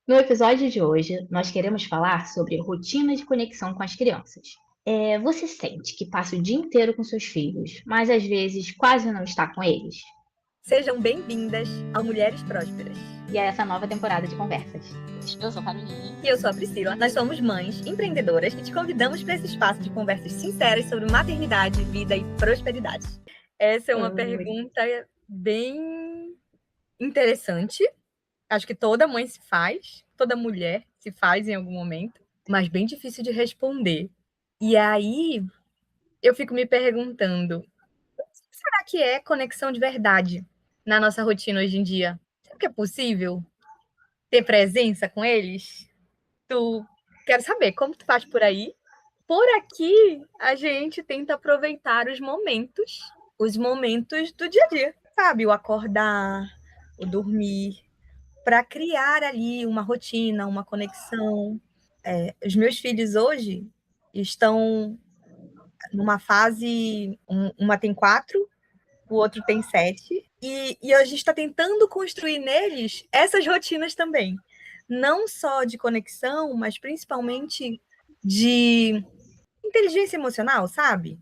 No episódio de hoje, nós queremos falar sobre rotina de conexão com as crianças. Você sente que passa o dia inteiro com seus filhos, mas às vezes quase não está com eles? Sejam bem-vindas ao Mulheres Prósperas. E a essa nova temporada de conversas. Eu sou a Caroline. E eu sou a Priscila. Nós somos mães, empreendedoras e te convidamos para esse espaço de conversas sinceras sobre maternidade, vida e prosperidade. Essa é uma pergunta bem interessante. Acho que toda mãe se faz, toda mulher se faz em algum momento, mas bem difícil de responder. E aí eu fico me perguntando, será que é conexão de verdade na nossa rotina hoje em dia? Será que é possível ter presença com eles? Quero saber como tu faz por aí. Por aqui, a gente tenta aproveitar os momentos do dia a dia, sabe? O acordar, o dormir, para criar ali uma rotina, uma conexão. Os meus filhos hoje estão numa fase, uma tem 4, o outro tem 7, e a gente está tentando construir neles essas rotinas também. Não só de conexão, mas principalmente de inteligência emocional, sabe?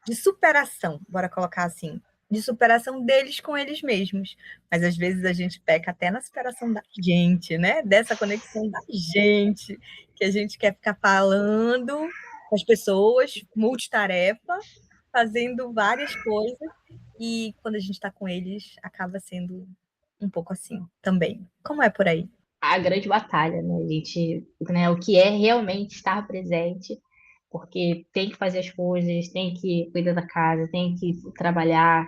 De superação, bora colocar assim. De superação deles com eles mesmos. Mas às vezes a gente peca até na superação da gente, né? Dessa conexão da gente, que a gente quer ficar falando com as pessoas, multitarefa, fazendo várias coisas, e quando a gente está com eles, acaba sendo um pouco assim também. Como é por aí? A grande batalha, né? A gente, né, o que é realmente estar presente, porque tem que fazer as coisas, tem que cuidar da casa, tem que trabalhar,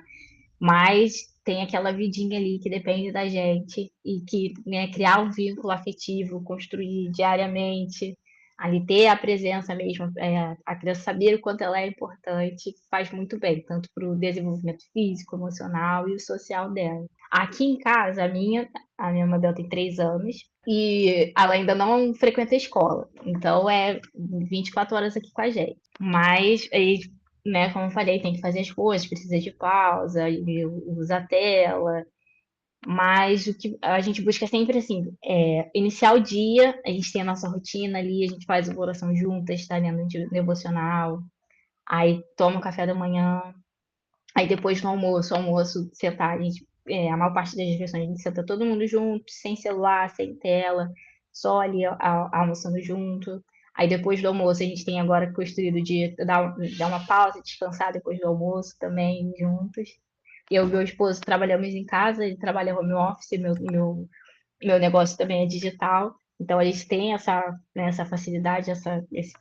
mas tem aquela vidinha ali que depende da gente e que, né, criar um vínculo afetivo, construir diariamente, ali ter a presença mesmo, a criança saber o quanto ela é importante, faz muito bem, tanto para o desenvolvimento físico, emocional e o social dela. Aqui em casa, a minha Mabel tem 3 anos e ela ainda não frequenta a escola, então é 24 horas aqui com a gente. Mas né, como eu falei, tem que fazer as coisas, precisa de pausa, e usa a tela, mas o que a gente busca sempre assim, iniciar o dia, a gente tem a nossa rotina ali, a gente faz uma oração juntas, está lendo um devocional, aí toma o café da manhã, aí depois do almoço, sentar, a maior parte das refeições a gente senta todo mundo junto, sem celular, sem tela, só ali almoçando junto. Aí depois do almoço a gente tem agora construído de dar uma pausa, descansar depois do almoço também juntos. Eu e meu esposo trabalhamos em casa, ele trabalha home office, meu negócio também é digital. Então a gente tem essa facilidade, esse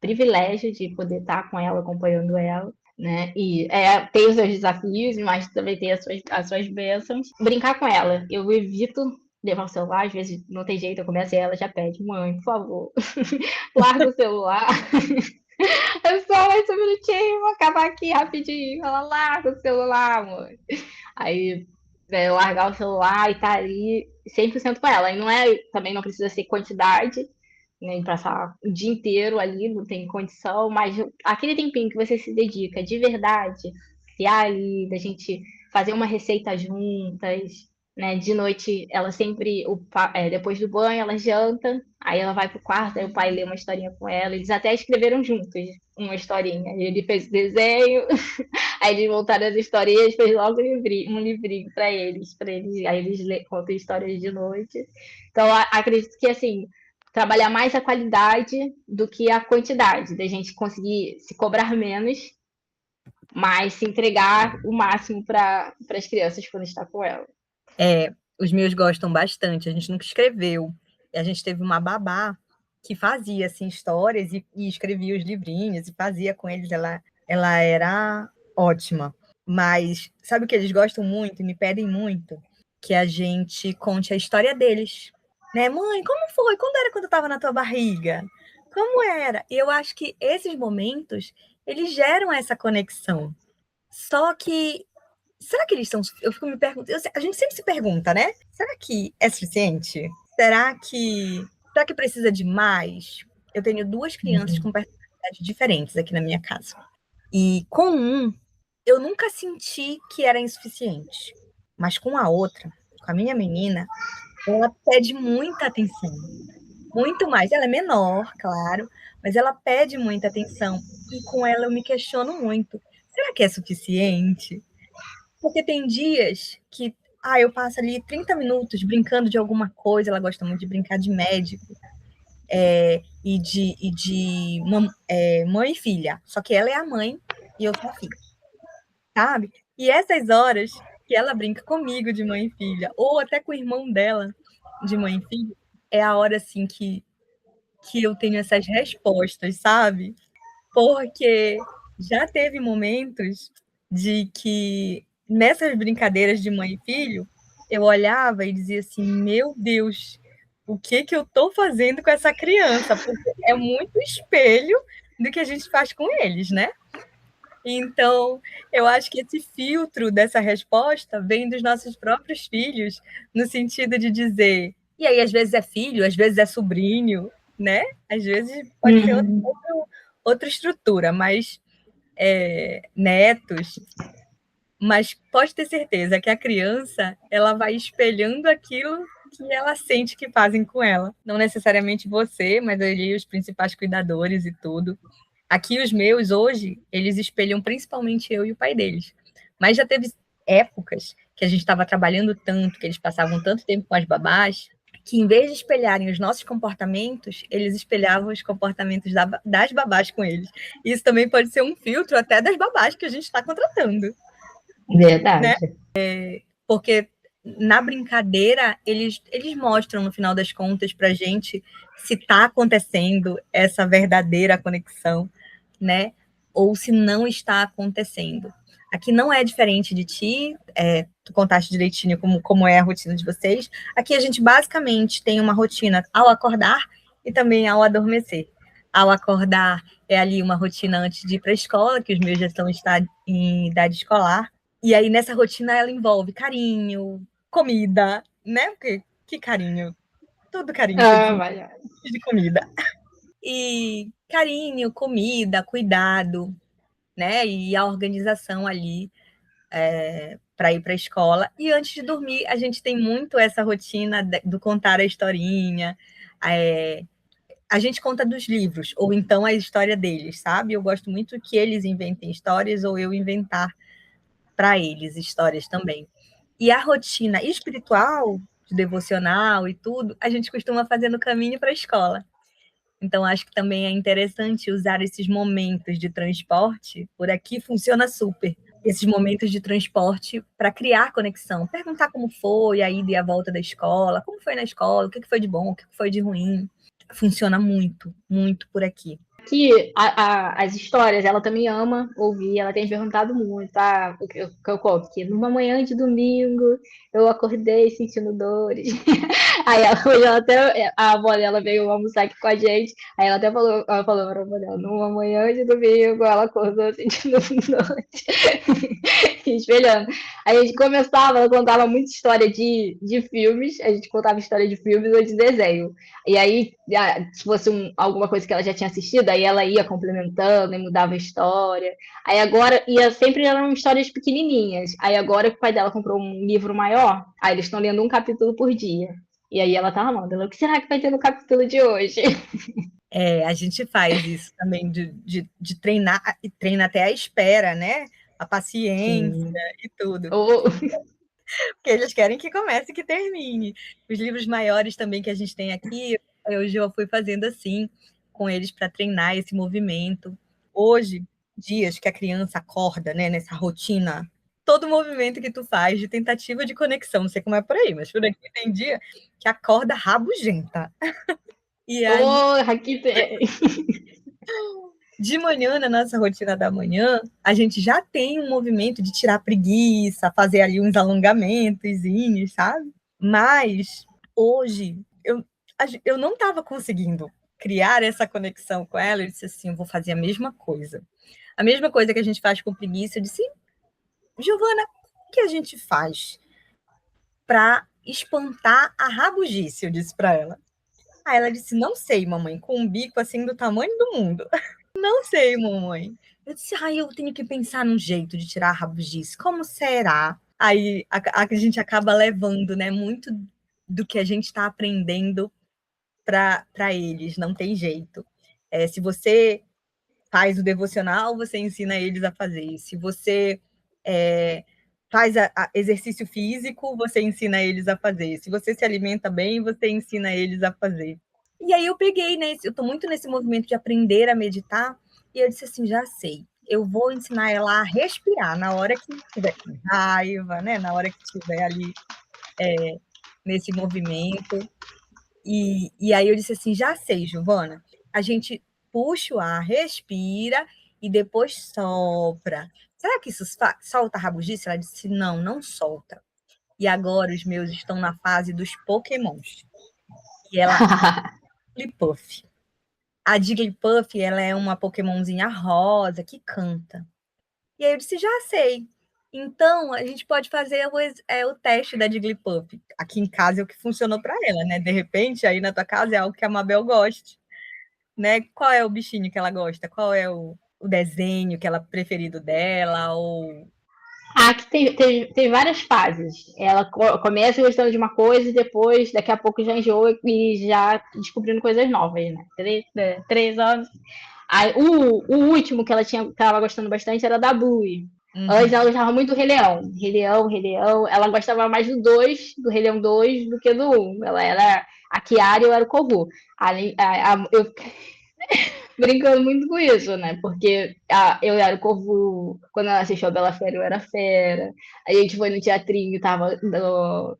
privilégio de poder estar com ela, acompanhando ela, né? E tem os seus desafios, mas também tem as suas bênçãos. Brincar com ela. Eu evito levar o celular, às vezes não tem jeito, eu começo e ela já pede, mãe, por favor, larga o celular. Eu só mais um minutinho, vou acabar aqui rapidinho. Ela larga o celular, mãe. Aí, largar o celular e tá ali 100% com ela. E também não precisa ser quantidade, né, e passar o dia inteiro ali, não tem condição, mas aquele tempinho que você se dedica de verdade, se ali, da gente fazer uma receita juntas, né? De noite, ela sempre, depois do banho, ela janta, aí ela vai pro quarto, aí o pai lê uma historinha com ela, eles até escreveram juntos uma historinha. Ele fez o desenho, aí eles montaram as historinhas, fez logo um livrinho para eles, aí eles contam histórias de noite. Então, acredito que, assim, trabalhar mais a qualidade do que a quantidade, da gente conseguir se cobrar menos, mas se entregar o máximo para as crianças quando está com ela. Os meus gostam bastante, a gente nunca escreveu. A gente teve uma babá que fazia assim, histórias e escrevia os livrinhos e fazia com eles, ela era ótima. Mas sabe o que eles gostam muito e me pedem muito? Que a gente conte a história deles. Né? Mãe, como foi? Quando eu estava na tua barriga? Como era? E eu acho que esses momentos, eles geram essa conexão. Só que, será que eles são... Eu fico me perguntando... A gente sempre se pergunta, né? Será que é suficiente? Será que precisa de mais? Eu tenho 2 crianças com personalidades diferentes aqui na minha casa. E com eu nunca senti que era insuficiente. Mas com a outra, com a minha menina, ela pede muita atenção, muito mais. Ela é menor, claro, mas ela pede muita atenção. E com ela eu me questiono muito. Será que é suficiente? Porque tem dias que eu passo ali 30 minutos brincando de alguma coisa, ela gosta muito de brincar de médico, e de mãe e filha. Só que ela é a mãe e eu sou a filha, sabe? E essas horas que ela brinca comigo de mãe e filha, ou até com o irmão dela de mãe e filha, é a hora assim que eu tenho essas respostas, sabe? Porque já teve momentos de que, nessas brincadeiras de mãe e filho, eu olhava e dizia assim: meu Deus, o que eu estou fazendo com essa criança? Porque é muito espelho do que a gente faz com eles, né? Então, eu acho que esse filtro dessa resposta vem dos nossos próprios filhos, no sentido de dizer, e aí às vezes é filho, às vezes é sobrinho, né? Às vezes pode ser outra estrutura, mas netos, mas pode ter certeza que a criança ela vai espelhando aquilo que ela sente que fazem com ela. Não necessariamente você, mas ali os principais cuidadores e tudo. Aqui os meus, hoje, eles espelham principalmente eu e o pai deles. Mas já teve épocas que a gente estava trabalhando tanto, que eles passavam tanto tempo com as babás, que em vez de espelharem os nossos comportamentos, eles espelhavam os comportamentos das babás com eles. Isso também pode ser um filtro até das babás que a gente está contratando. Verdade. Né? Porque na brincadeira, eles mostram, no final das contas, para a gente se está acontecendo essa verdadeira conexão, né? Ou se não está acontecendo. Aqui não é diferente de ti, tu contaste direitinho como é a rotina de vocês. Aqui a gente basicamente tem uma rotina ao acordar e também ao adormecer. Ao acordar é ali uma rotina antes de ir para a escola, que os meus já estão em idade escolar. E aí nessa rotina ela envolve carinho, comida, né? Porque que carinho? Todo carinho de comida. E carinho, comida, cuidado, né? E a organização ali para ir para a escola. E antes de dormir, a gente tem muito essa rotina do contar a historinha. A gente conta dos livros, ou então a história deles, sabe? Eu gosto muito que eles inventem histórias ou eu inventar para eles histórias também. E a rotina espiritual, de devocional e tudo, a gente costuma fazer no caminho para a escola. Então, acho que também é interessante usar esses momentos de transporte. Por aqui funciona super. Esses momentos de transporte para criar conexão. Perguntar como foi a ida e a volta da escola, como foi na escola, o que foi de bom, o que foi de ruim. Funciona muito, muito por aqui. Que as histórias, ela também ama ouvir, ela tem perguntado muito, o que eu conto, que numa manhã de domingo eu acordei sentindo dores. Aí hoje ela até, a avó dela veio almoçar aqui com a gente, aí ela até falou pra avó dela, numa manhã de domingo ela acordou sentindo dores. Espelhando. Aí a gente começava, ela contava muita história de filmes, a gente contava história de filmes ou de desenho. E aí, se fosse alguma coisa que ela já tinha assistido, aí ela ia complementando e mudava a história. Aí agora, sempre eram histórias pequenininhas. Aí agora que o pai dela comprou um livro maior, aí eles estão lendo um capítulo por dia. E aí ela tá amando. O que será que vai ter no capítulo de hoje? A gente faz isso também de treinar, e treina até a espera, né? A paciência e tudo. Porque eles querem que comece e que termine. Os livros maiores também que a gente tem aqui, eu já fui fazendo assim com eles para treinar esse movimento. Hoje, dias que a criança acorda, né, nessa rotina, todo movimento que tu faz de tentativa de conexão, não sei como é por aí, mas por aqui tem dia que acorda rabugenta. E aí, aqui tem. de manhã, na nossa rotina da manhã, a gente já tem um movimento de tirar a preguiça, fazer ali uns alongamentos, sabe? Mas hoje eu não estava conseguindo criar essa conexão com ela. Eu disse assim: eu vou fazer a mesma coisa. A mesma coisa que a gente faz com preguiça. Eu disse: Giovana, o que a gente faz para espantar a rabugice? Eu disse para ela. Aí ela disse: não sei, mamãe, com um bico assim do tamanho do mundo. Não sei, mamãe. Eu disse: eu tenho que pensar num jeito de tirar a rabugice. Como será? Aí a gente acaba levando, né, muito do que a gente está aprendendo para eles, não tem jeito. Se você faz o devocional, você ensina eles a fazer. Se você faz exercício físico, você ensina eles a fazer. Se você se alimenta bem, você ensina eles a fazer. E aí eu peguei, né? Eu estou muito nesse movimento de aprender a meditar, e eu disse assim, já sei. Eu vou ensinar ela a respirar na hora que estiver com raiva, né? Na hora que estiver ali nesse movimento. E aí eu disse assim, já sei, Giovana, a gente puxa o ar, respira e depois sopra. Será que isso solta a rabugice? Ela disse, não, não solta. E agora os meus estão na fase dos Pokémons. E ela, Jigglypuff. A Jigglypuff, ela é uma Pokémonzinha rosa que canta. E aí eu disse, já sei. Então, a gente pode fazer o teste da Jigglypuff. Aqui em casa é o que funcionou para ela, né? De repente, aí na tua casa é algo que a Mabel goste, né? Qual é o bichinho que ela gosta? Qual é o desenho que ela preferido dela? Ou... Que tem várias fases. Ela começa gostando de uma coisa e depois, daqui a pouco, já enjoa e já descobrindo coisas novas, né? 3 anos. Aí, o último que ela tava gostando bastante era da Bluey. Antes ela gostava muito do Rei Leão. Rei Leão. Ela gostava mais do 2, do Rei Leão 2, do que do 1. Ela era a Kiara e eu era o Kovu. Eu brincando muito com isso, né? Porque eu era o Corvo, quando ela assistiu a Bela Fera, eu era Fera. Aí a gente foi no teatrinho, tava no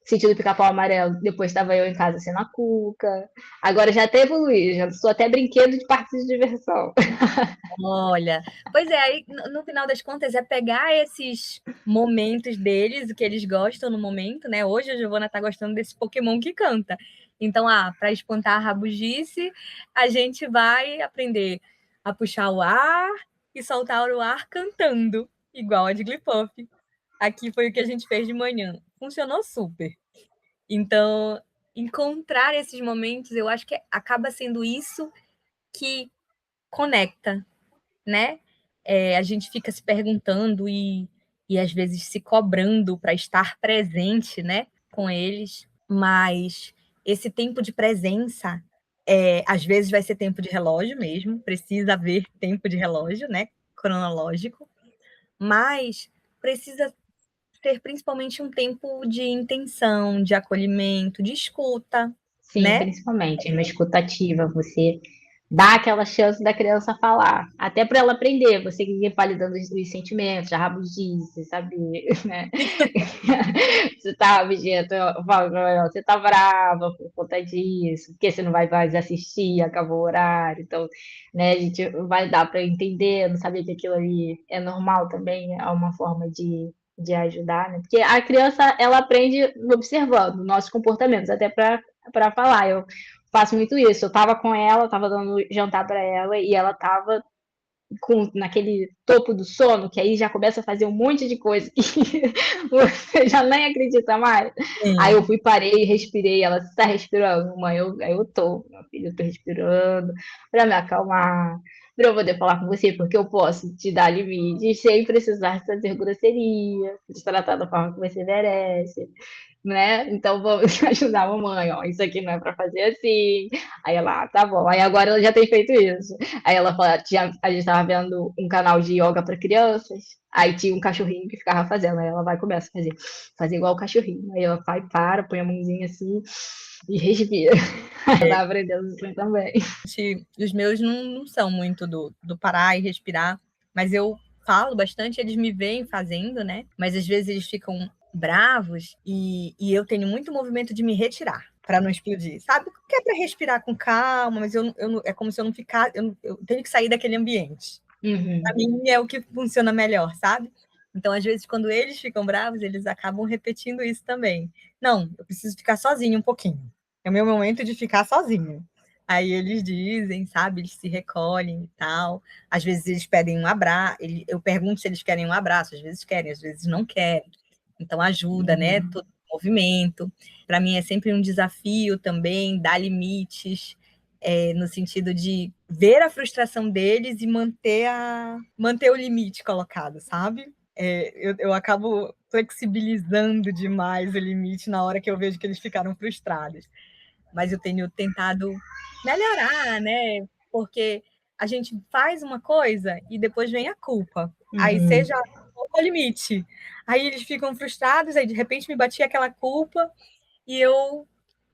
sentido do Pica-Pau Amarelo, depois estava eu em casa sendo a Cuca. Agora já até evoluí, já sou até brinquedo de parque de diversão. Olha, pois é, aí no final das contas é pegar esses momentos deles, o que eles gostam no momento, né? Hoje a Giovana tá gostando desse Pokémon que canta. Então, para espantar a rabugice, a gente vai aprender a puxar o ar e soltar o ar cantando, igual a Jigglypuff. Aqui foi o que a gente fez de manhã. Funcionou super. Então, encontrar esses momentos, eu acho que acaba sendo isso que conecta, né? A gente fica se perguntando e às vezes se cobrando para estar presente, né, com eles, mas esse tempo de presença, às vezes vai ser tempo de relógio mesmo, precisa haver tempo de relógio, né, cronológico, mas precisa ter principalmente um tempo de intenção, de acolhimento, de escuta, Sim, né? principalmente, uma escutativa, você dá aquela chance da criança falar, até para ela aprender, você que ir validando os sentimentos, a rabugice, sabe, né? Você tá, objeto, você tá brava por conta disso, porque você não vai mais assistir, acabou o horário, então, né, a gente vai dar para entender, não saber que aquilo ali é normal também, é uma forma de ajudar, né? Porque a criança, ela aprende observando nossos comportamentos, até para falar. Eu faço muito isso. Eu tava com ela, tava dando jantar para ela e ela tava naquele topo do sono, que aí já começa a fazer um monte de coisa que você já nem acredita mais. Aí eu fui, parei, respirei. Ela, você tá respirando, mãe? Aí eu tô, meu filho, eu tô respirando para me acalmar, para eu poder falar com você, porque eu posso te dar limites sem precisar fazer grosseria, te tratar da forma que você merece, né? Então vamos ajudar a mamãe, ó. Isso aqui não é para fazer assim. Aí ela, tá bom. Aí agora ela já tem feito isso. Aí ela fala, a gente tava vendo um canal de yoga para crianças. Aí tinha um cachorrinho que ficava fazendo. Aí ela vai e começa a fazer igual o cachorrinho. Aí ela vai, põe a mãozinha assim e respira. Ela tá aprendendo assim também. Os meus não são muito do parar e respirar, mas eu falo bastante, eles me veem fazendo, né? Mas às vezes eles ficam bravos e eu tenho muito movimento de me retirar para não explodir, sabe? Porque é para respirar com calma, mas é como se eu não ficar, eu tenho que sair daquele ambiente. Para mim é o que funciona melhor, sabe? Então, às vezes, quando eles ficam bravos, eles acabam repetindo isso também. Não, eu preciso ficar sozinho um pouquinho. É o meu momento de ficar sozinho. Aí eles dizem, sabe? Eles se recolhem e tal. Às vezes eles pedem um abraço. Eu pergunto se eles querem um abraço. Às vezes querem, às vezes não querem. Então ajuda, né? Todo o movimento. Para mim é sempre um desafio também dar limites, no sentido de ver a frustração deles e manter o limite colocado, sabe? Eu acabo, flexibilizando demais o limite na hora que eu vejo que eles ficaram frustrados. Mas eu tenho tentado melhorar, né? Porque a gente faz uma coisa e depois vem a culpa. Aí seja o limite. Aí eles ficam frustrados, aí de repente me batia aquela culpa e eu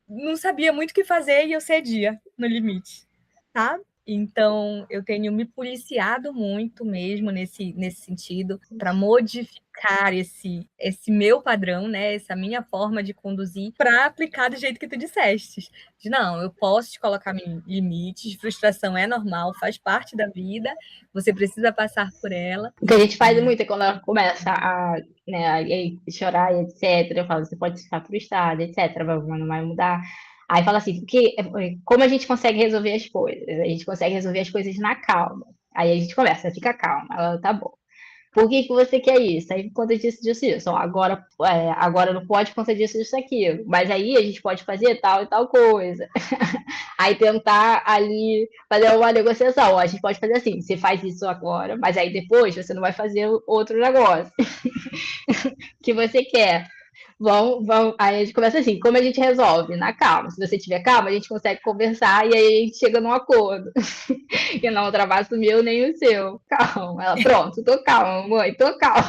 não sabia muito o que fazer e eu cedia no limite, tá? Então, eu tenho me policiado muito mesmo nesse sentido, para modificar esse meu padrão, né? Essa minha forma de conduzir, para aplicar do jeito que tu disseste. De, não, eu posso te colocar limites, frustração é normal, faz parte da vida, você precisa passar por ela. O que a gente faz muito é quando ela começa né, a chorar, etc. Eu falo, você pode ficar frustrada, etc. Mas não vai mudar. Aí fala assim, porque, como a gente consegue resolver as coisas? A gente consegue resolver as coisas na calma. Aí a gente conversa, fica calma. Ela, tá bom. Por que você quer isso? Aí por conta disso, isso. Agora não pode por conta disso, aquilo. Mas aí a gente pode fazer tal e tal coisa. Aí tentar ali fazer uma negociação. Ó, a gente pode fazer assim, você faz isso agora, mas aí depois você não vai fazer outro negócio que você quer. Aí a gente começa assim, como a gente resolve? Na calma. Se você tiver calma, a gente consegue conversar e aí a gente chega num acordo. E não o trabalho meu nem o seu. Calma. Ela, pronto, tô calma, mãe, tô calma.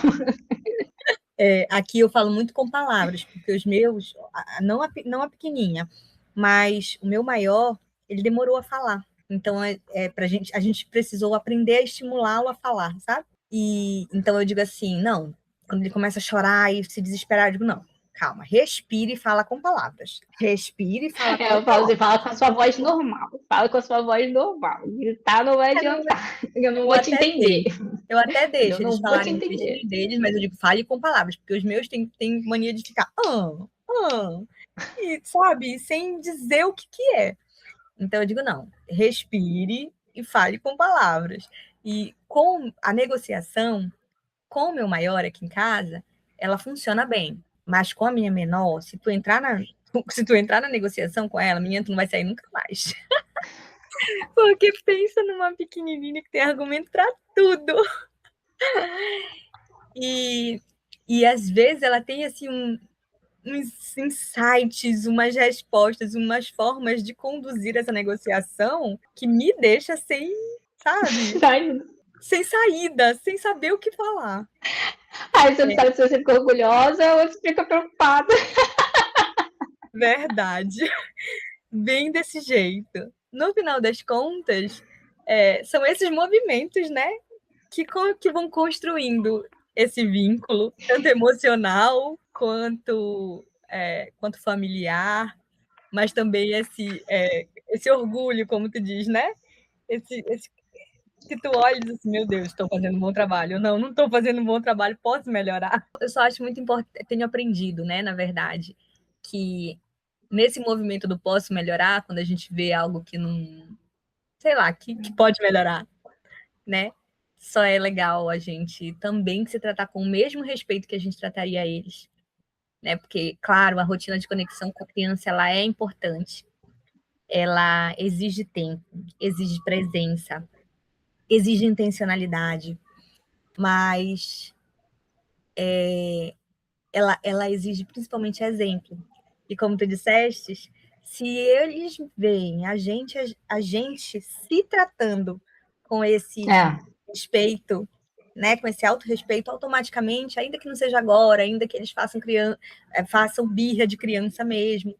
Aqui eu falo muito com palavras, porque os meus, não a pequenininha, mas o meu maior, ele demorou a falar. Então, a gente precisou aprender a estimulá-lo a falar, sabe? E então eu digo assim, não, quando ele começa a chorar e se desesperar, eu digo, não, calma, respire e fala com palavras. Respire e fala com Eu falo, você fala com a sua voz normal. Fala com a sua voz normal. Gritar não vai adiantar. Eu não vou te entender. Eu até deixo eu eles não vou te falarem do entender. jeitinho deles, mas eu digo, fale com palavras, porque os meus têm mania de ficar, e, sabe, sem dizer o que é. Então eu digo, não, respire e fale com palavras. E com a negociação, com o meu maior aqui em casa, ela funciona bem. Mas com a minha menor, se tu entrar na negociação com ela, menina, tu não vai sair nunca mais. Porque pensa numa pequenininha que tem argumento para tudo. E às vezes ela tem assim uns insights, umas respostas, umas formas de conduzir essa negociação que me deixa sem, sabe? Sem saída, sem saber o que falar. Aí você não sabe se você fica orgulhosa ou se fica preocupada. Verdade. Bem desse jeito. No final das contas, são esses movimentos, né, que vão construindo esse vínculo, tanto emocional quanto familiar, mas também esse orgulho, como tu diz, né? Esse que tu olha e diz assim, meu Deus, estou fazendo um bom trabalho. Não estou fazendo um bom trabalho, posso melhorar? Eu só acho muito importante, tenho aprendido, né, na verdade, que nesse movimento do posso melhorar, quando a gente vê algo que não, sei lá, que pode melhorar, né? Só é legal a gente também se tratar com o mesmo respeito que a gente trataria eles, né? Porque, claro, a rotina de conexão com a criança, ela é importante. Ela exige tempo, exige presença, exige intencionalidade, mas ela exige principalmente exemplo. E como tu disseste, se eles veem a gente se tratando com esse respeito, né, com esse autorrespeito, automaticamente, ainda que não seja agora, ainda que eles façam birra de criança mesmo,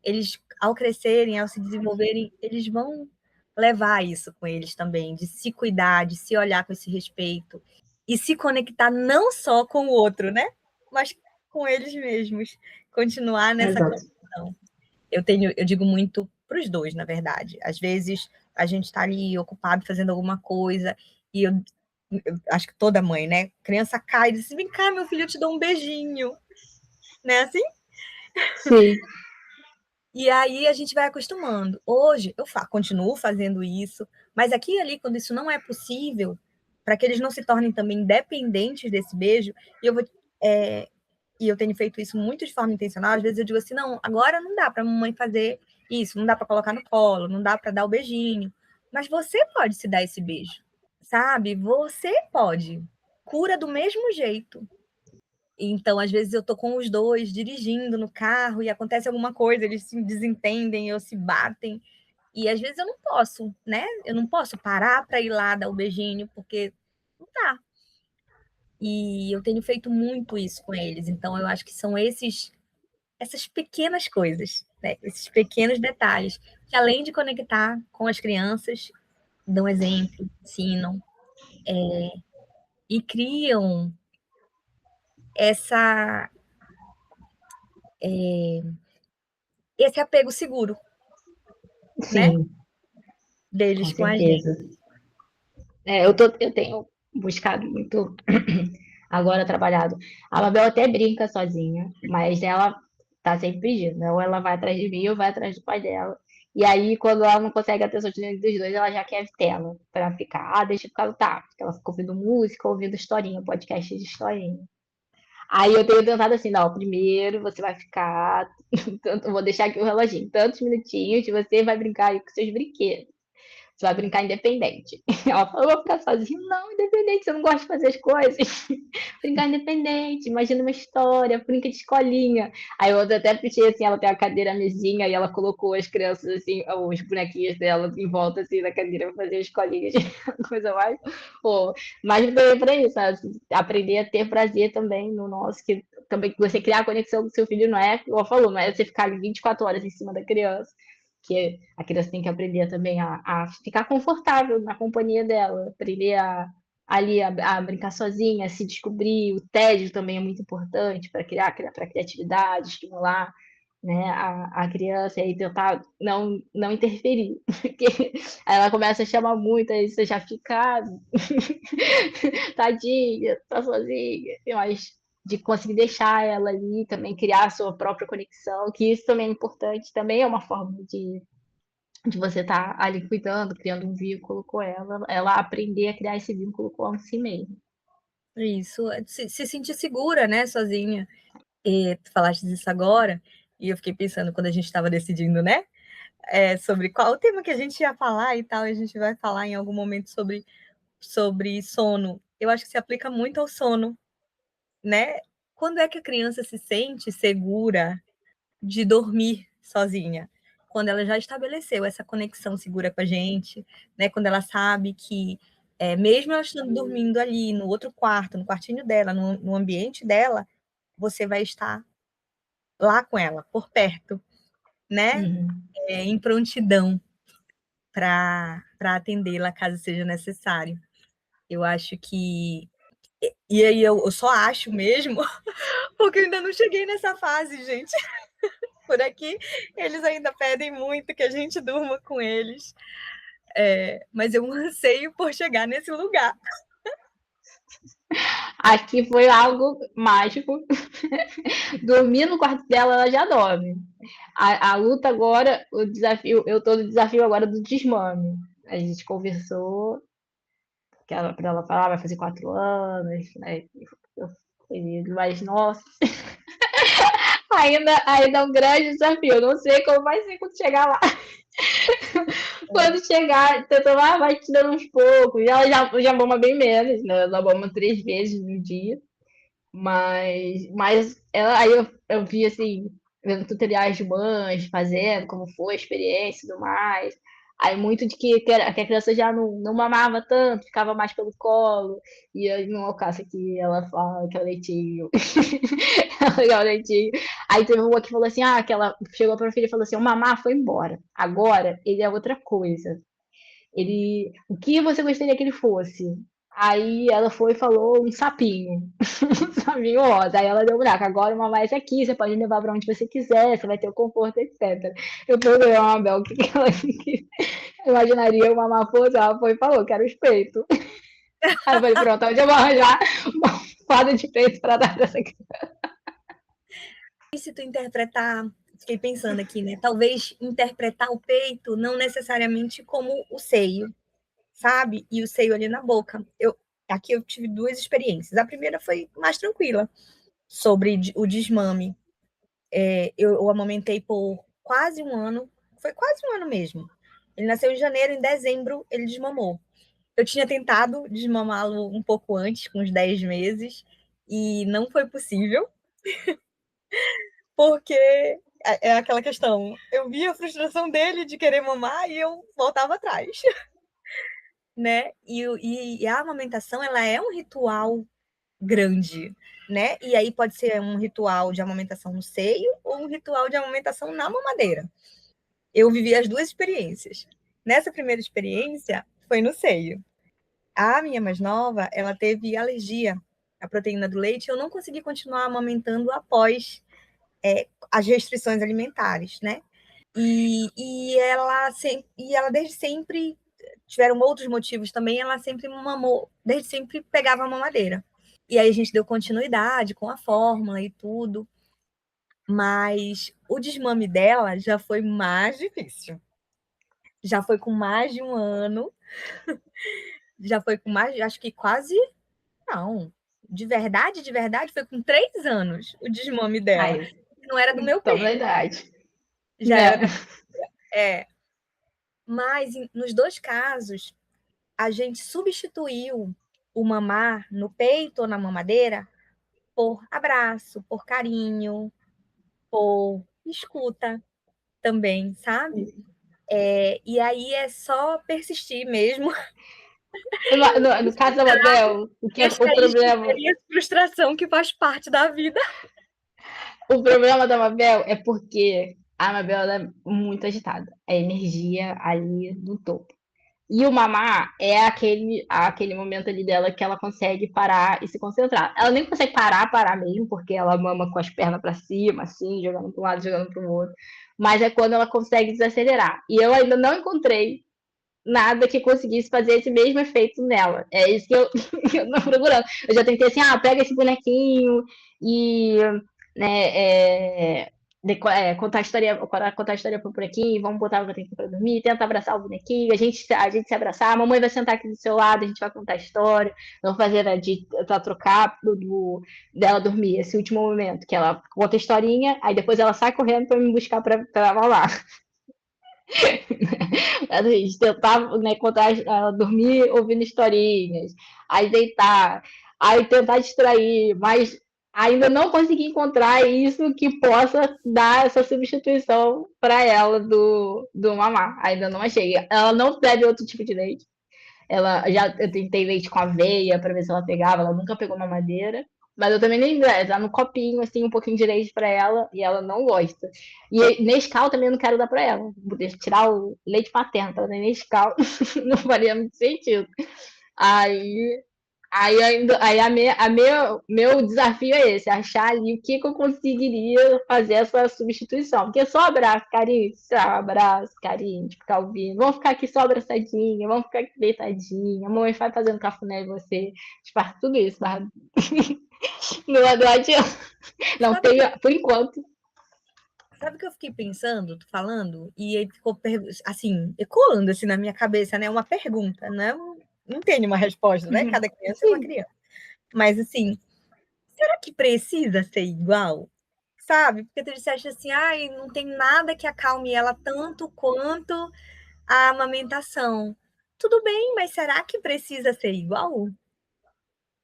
eles, ao crescerem, ao se desenvolverem, eles vão levar isso com eles também, de se cuidar, de se olhar com esse respeito e se conectar não só com o outro, né, mas com eles mesmos, continuar nessa conexão. Eu digo muito para os dois, na verdade. Às vezes a gente está ali ocupado fazendo alguma coisa e eu acho que toda mãe, né? Criança cai e diz assim, vem cá, meu filho, eu te dou um beijinho. Não é assim? Sim. E aí a gente vai acostumando. Hoje eu continuo fazendo isso, mas aqui e ali, quando isso não é possível, para que eles não se tornem também dependentes desse beijo, e eu tenho feito isso muito de forma intencional, às vezes eu digo assim, não, agora não dá para a mamãe fazer isso, não dá para colocar no colo, não dá para dar o beijinho, mas você pode se dar esse beijo, sabe? Você pode. Cura do mesmo jeito. Então, às vezes, eu tô com os dois dirigindo no carro e acontece alguma coisa, eles se desentendem ou se batem. E às vezes eu não posso, né? Eu não posso parar para ir lá dar o beijinho, porque não dá. E eu tenho feito muito isso com eles. Então, eu acho que são essas pequenas coisas, né? Esses pequenos detalhes, que além de conectar com as crianças, dão exemplo, ensinam, e criam essa, esse apego seguro, né? Sim, com Deles com a gente. certeza. Eu tenho buscado muito agora trabalhado. A Mabel até brinca sozinha, mas ela tá sempre pedindo. Ou ela vai atrás de mim ou vai atrás do pai dela. E aí, quando ela não consegue a atenção de nenhum dos dois, ela já quer tela pra ficar. Ah, deixa eu ficar no tablet. Ela fica ouvindo música, ouvindo historinha, podcast de historinha. Aí eu tenho tentado assim, não, primeiro você vai ficar, vou deixar aqui o reloginho, tantos minutinhos, você vai brincar aí com seus brinquedos. Você vai brincar independente. Ela falou, eu vou ficar sozinha. Não, independente, você não gosta de fazer as coisas. Brincar independente, imagina uma história, brinca de escolinha. Aí eu até pedi assim, ela tem a cadeira, a mesinha, e ela colocou as crianças assim, os bonequinhos dela em volta assim da cadeira pra fazer escolinhas. Coisa mais. Pô, mas também pra isso, sabe? Aprender a ter prazer também no nosso, que também você criar a conexão com seu filho não é, igual falou, não é você ficar ali 24 horas em cima da criança, que a criança tem que aprender também a ficar confortável na companhia dela, aprender a brincar sozinha, a se descobrir. O tédio também é muito importante para criar para criatividade, estimular, né, a criança e tentar não interferir, porque ela começa a chamar muito, aí você já fica tadinha, tá sozinha, mas de conseguir deixar ela ali, também criar a sua própria conexão, que isso também é importante, também é uma forma de você estar ali cuidando, criando um vínculo com ela aprender a criar esse vínculo com si mesma. Isso, se sentir segura, né, sozinha. E tu falaste disso agora, e eu fiquei pensando quando a gente estava decidindo, né, sobre qual o tema que a gente ia falar e tal, e a gente vai falar em algum momento sobre sono. Eu acho que se aplica muito ao sono, né? Quando é que a criança se sente segura de dormir sozinha? Quando ela já estabeleceu essa conexão segura com a gente, né? Quando ela sabe que, mesmo ela estando dormindo ali no outro quarto, no quartinho dela, no ambiente dela, você vai estar lá com ela, por perto, né? Uhum. Em prontidão para atendê-la caso seja necessário. Eu acho que. E aí eu só acho mesmo, porque eu ainda não cheguei nessa fase, gente. Por aqui, eles ainda pedem muito que a gente durma com eles. Mas eu anseio por chegar nesse lugar. Aqui foi algo mágico. Dormir no quarto dela, ela já dorme. A luta agora, o desafio, eu tô no desafio agora do desmame. A gente conversou, que ela, pra ela falar, vai fazer 4 anos, né? Mas, nossa, ainda é um grande desafio. Eu não sei como vai ser quando chegar lá. Quando chegar, tentando, vai te dando uns poucos. Ela já mama bem menos, né? Ela mama 3 vezes no dia. Mas ela, aí eu vi assim, vendo tutoriais de mães, fazendo, como foi a experiência e tudo mais. Aí muito de que a criança já não mamava tanto, ficava mais pelo colo. E aí não alcança que ela fala que é o leitinho. Que é o leitinho. Aí teve uma que falou assim: que ela chegou pra filha e falou assim: o mamar foi embora. Agora ele é outra coisa. O que você gostaria que ele fosse? Aí ela foi e falou um sapinho, um sapinho rosa. Aí ela deu um buraco. Agora uma mais aqui, você pode levar para onde você quiser, você vai ter o conforto, etc. Eu perguntei a Mabel o que ela imaginaria uma maposa. Ela foi e falou que era os peitos. Aí eu falei, pronto, onde eu vou arranjar uma fada de peito para dar pra essa criança? E se tu interpretar, fiquei pensando aqui, né? Talvez interpretar o peito não necessariamente como o seio, sabe? E o seio ali na boca. Aqui eu tive 2 experiências. A primeira foi mais tranquila, sobre o desmame. Eu amamentei por quase um ano, foi quase um ano mesmo. Ele nasceu em janeiro, em dezembro ele desmamou. Eu tinha tentado desmamá-lo um pouco antes, com uns 10 meses, e não foi possível, porque é aquela questão, eu via a frustração dele de querer mamar e eu voltava atrás, né? E a amamentação, ela é um ritual grande, né? E aí pode ser um ritual de amamentação no seio ou um ritual de amamentação na mamadeira. Eu vivi as duas experiências. Nessa primeira experiência, foi no seio. A minha mais nova, ela teve alergia à proteína do leite e eu não consegui continuar amamentando após as restrições alimentares, né? E ela desde sempre, tiveram outros motivos também, ela sempre mamou, desde sempre pegava a mamadeira. E aí a gente deu continuidade com a fórmula e tudo. Mas o desmame dela já foi mais difícil. Já foi com mais de 1 ano. Já foi com mais, acho que quase. Não. De verdade, foi com 3 anos o desmame dela. Ai, Não era do meu estamos na peito. idade. Já Né? era do. Mas nos dois casos, a gente substituiu o mamar no peito ou na mamadeira por abraço, por carinho, por escuta também, sabe? E aí é só persistir mesmo. No caso da Mabel, E acho que é isso, é frustração que faz parte da vida. o problema da Mabel é porque a Mabel ela é muito agitada. É energia ali do topo. E o mamar é aquele momento ali dela que ela consegue parar e se concentrar. Ela nem consegue parar mesmo, porque ela mama com as pernas para cima, assim, jogando para um lado, jogando para o outro. Mas é quando ela consegue desacelerar. E eu ainda não encontrei nada que conseguisse fazer esse mesmo efeito nela. É isso que eu, eu tô procurando. Eu já tentei assim, pega esse bonequinho e né, contar a história pro bonequinho, vamos botar o bonequinho para dormir, tenta abraçar o bonequinho, a gente se abraçar, a mamãe vai sentar aqui do seu lado, a gente vai contar a história, vamos fazer pra trocar dela dormir, esse último momento, que ela conta a historinha, aí depois ela sai correndo para me buscar para mamar. A gente tentava, né, contar, dormir ouvindo historinhas, aí deitar, aí tentar distrair, mas ainda não consegui encontrar isso que possa dar essa substituição para ela do mamar. Ainda não achei. Ela não bebe outro tipo de leite. Eu tentei leite com aveia para ver se ela pegava, ela nunca pegou mamadeira. Mas eu também nem dá no copinho, assim, um pouquinho de leite para ela e ela não gosta. E Nescau também eu não quero dar para ela. Tirar o leite materno para dar Nescau não faria muito sentido. Aí meu desafio é esse, achar ali o que eu conseguiria fazer essa substituição. Porque só abraço, carinho, abraço, carinho, de ficar ouvindo. Vamos ficar aqui só abraçadinha, vamos ficar aqui deitadinha. A mamãe vai fazendo cafuné em você. Faz tudo isso, mas não adianta. Não tem, por enquanto. Sabe o que eu fiquei pensando, falando? E aí ficou, assim, ecoando assim, na minha cabeça, né? Uma pergunta, né? Não tem uma resposta, né? Cada criança é uma criança. Mas, assim, será que precisa ser igual? Sabe? Porque tu disseste assim, ai, não tem nada que acalme ela tanto quanto a amamentação. Tudo bem, mas será que precisa ser igual?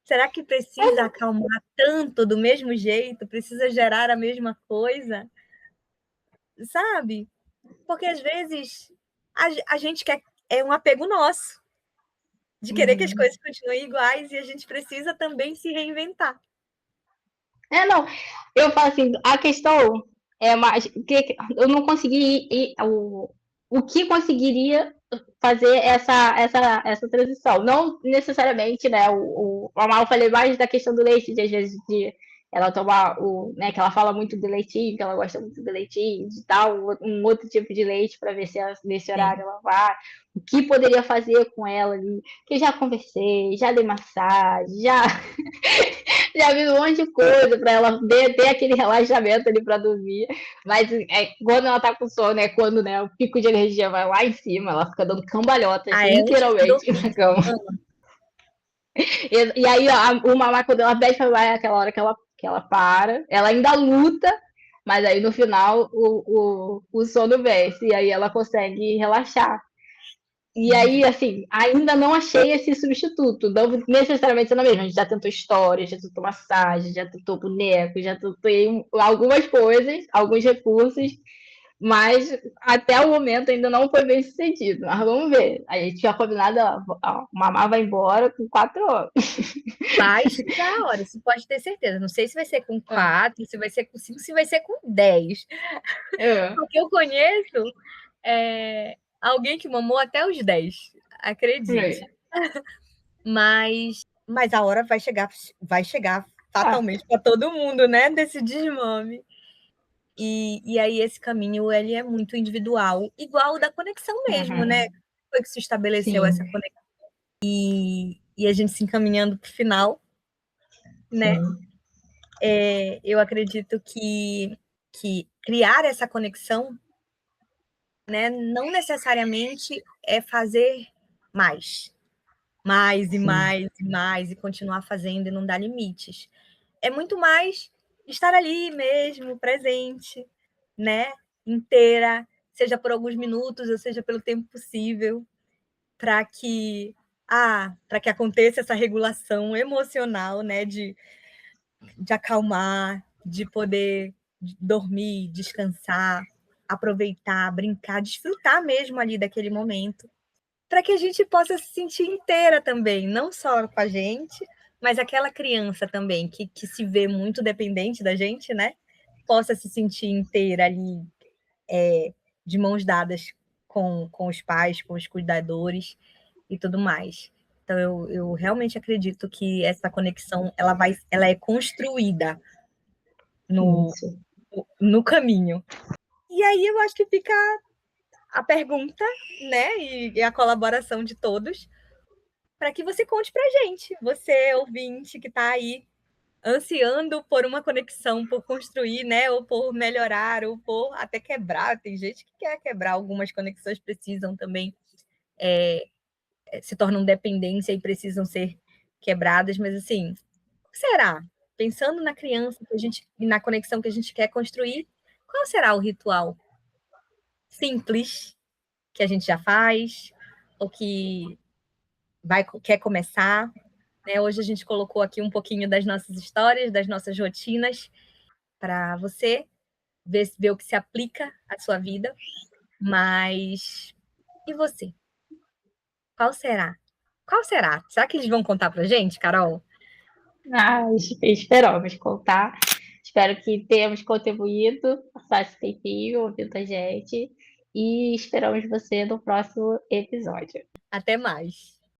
Será que precisa acalmar tanto do mesmo jeito? Precisa gerar a mesma coisa? Sabe? Porque às vezes a gente quer, é um apego nosso, de querer que as coisas continuem iguais e a gente precisa também se reinventar. Não, eu falo assim, a questão é mais que eu não consegui o que conseguiria fazer essa transição. Não necessariamente, né? Eu falei mais da questão do leite, de às vezes de ela tomar né, que ela fala muito do leitinho, que ela gosta muito do leitinho, de tal, um outro tipo de leite para ver se nesse horário ela vai. O que poderia fazer com ela ali? Que já conversei, já dei massagem, já vi um monte de coisa para ela ter aquele relaxamento ali para dormir. Mas quando ela tá com sono, é quando, né, o pico de energia vai lá em cima, ela fica dando cambalhotas, literalmente, na cama. E aí, ó, o mamá, quando ela pede pra mamar, é aquela hora que ela para, ela ainda luta, mas aí no final o sono vence, e aí ela consegue relaxar. E aí, assim, ainda não achei esse substituto. Não necessariamente sendo a mesma. A gente já tentou história, já tentou massagem, já tentou boneco, já tentou algumas coisas, alguns recursos, mas até o momento ainda não foi bem sucedido. Mas vamos ver. A gente tinha combinado, ó, Mamá vai embora com 4 anos. Vai chegar a hora, você pode ter certeza. Não sei se vai ser com 4, se vai ser com 5, se vai ser com 10. Porque eu conheço alguém que mamou até os 10, acredite. Mas a hora vai chegar fatalmente para todo mundo, né? Desse desmame. E aí esse caminho ele é muito individual, igual o da conexão mesmo, né? Foi que se estabeleceu essa conexão. E a gente se encaminhando para o final, né? Eu acredito que criar essa conexão, né, não necessariamente é fazer mais e mais e mais, e continuar fazendo e não dar limites. É muito mais estar ali mesmo, presente, né? Inteira, seja por alguns minutos, ou seja pelo tempo possível, para que aconteça essa regulação emocional, né? De acalmar, de poder dormir, descansar, aproveitar, brincar, desfrutar mesmo ali daquele momento, para que a gente possa se sentir inteira também, não só com a gente, mas aquela criança também, que se vê muito dependente da gente, né? Possa se sentir inteira ali, de mãos dadas com os pais, com os cuidadores e tudo mais. Então, eu realmente acredito que essa conexão ela é construída no caminho. E aí eu acho que fica a pergunta, né, e a colaboração de todos, para que você conte para a gente, você ouvinte que está aí ansiando por uma conexão, por construir, né, ou por melhorar, ou por até quebrar. Tem gente que quer quebrar algumas conexões, precisam também, se tornam dependência e precisam ser quebradas, mas assim, o que será? Pensando na criança e na conexão que a gente quer construir, qual será o ritual simples que a gente já faz, ou que quer começar, né? Hoje a gente colocou aqui um pouquinho das nossas histórias, das nossas rotinas, para você ver o que se aplica à sua vida. Mas e você? Qual será? Qual será? Será que eles vão contar para a gente, Carol? Esperamos contar. Espero que tenhamos contribuído, passar esse tempinho ouvindo a gente. E esperamos você no próximo episódio. Até mais.